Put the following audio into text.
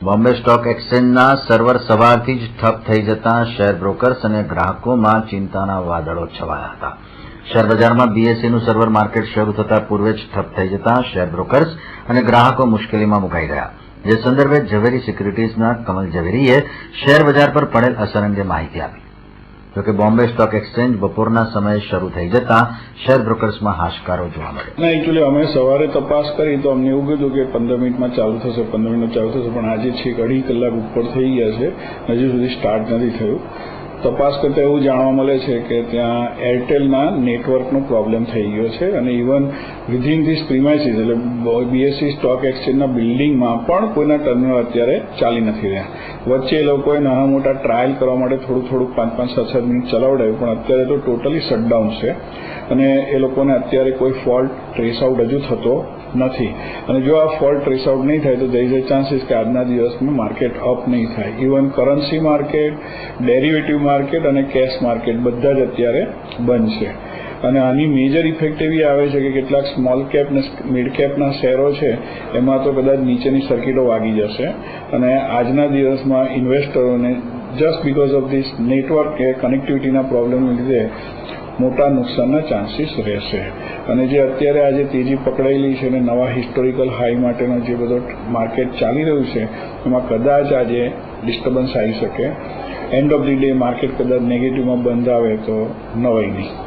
Bombay stock એક્સચેન્જના server સવારથી જ ઠપ થઈ જતા શેર બ્રોકર્સ અને ગ્રાહકોમાં ચિંતાના વાદળો છવાયા હતા. શેર બજારમાં બીએસસીનું સર્વર માર્કેટ શરૂ થતા પૂર્વે જ ઠપ થઈ જતા શેર બ્રોકર્સ અને ગ્રાહકો મુશ્કેલીમાં મુકાઈ ગયા. જે સંદર્ભે ઝવેરી સિક્યુરિટીઝના કમલ ઝવેરીએ શેર બજાર પર પડેલ અસર અંગે માહિતી આપી. જોકે બોમ્બે સ્ટોક એક્સચેન્જ બપોરના સમયે શરૂ થઈ જતા શેર બ્રોકર્સમાં હાશકારો જોવા મળ્યો. ના, એકચ્યુઅલી અમે સવારે તપાસ કરી તો અમને એવું કીધું કે 15 મિનિટમાં ચાલુ થશે, 15 મિનિટમાં ચાલુ થશે, પણ આજે છેક અઢી કલાક ઉપર થઈ ગયા છે, હજુ સુધી સ્ટાર્ટ નથી થયું. તપાસ કરતા એવું જાણવા મળે છે કે ત્યાં એરટેલના નેટવર્કનો પ્રોબ્લેમ થઈ ગયો છે અને ઇવન વિધિન ધીસ પ્રિમાઇસીસ એટલે બીએસસી સ્ટોક એક્સચેન્જના બિલ્ડિંગમાં પણ કોઈના ટર્મિનલ અત્યારે ચાલી નથી રહ્યા. વચ્ચે એ લોકોએ નાના મોટા ટ્રાયલ કરવા માટે થોડું 5-5, 6-6 મિનિટ ચલાવડાવ્યું, પણ અત્યારે તો ટોટલી શટડાઉન છે અને એ લોકોને અત્યારે કોઈ ફોલ્ટ ટ્રેસ આઉટ હજુ થતો નથી. અને જો આ ફોલ્ટ ટ્રેસ આઉટ નહીં થાય તો there is a chances કે આજના દિવસમાં માર્કેટ અપ નહીં થાય. Even currency market, derivative market અને કેશ માર્કેટ બધા જ અત્યારે બંધ છે. અને આની મેજર ઇફેક્ટ એવી આવે છે કે કેટલાક સ્મોલ કેપ ને મિડ કેપના શેરો છે એમાં તો કદાચ નીચેની સર્કિટો વાગી જશે અને આજના દિવસમાં ઇન્વેસ્ટરોને just because of this network કે કનેક્ટિવિટીના પ્રોબ્લેમને લીધે મોટા નુકસાનના ચાન્સીસ રહેશે. અને જે અત્યારે આજે તેજી પકડાયેલી છે અને નવા હિસ્ટોરિકલ હાઈ માટેનો જે બધો માર્કેટ ચાલી રહ્યું છે એમાં કદાચ આજે ડિસ્ટર્બન્સ આવી શકે. End of the day market કદાચ નેગેટિવમાં બંધ આવે તો નવાઈ નહીં.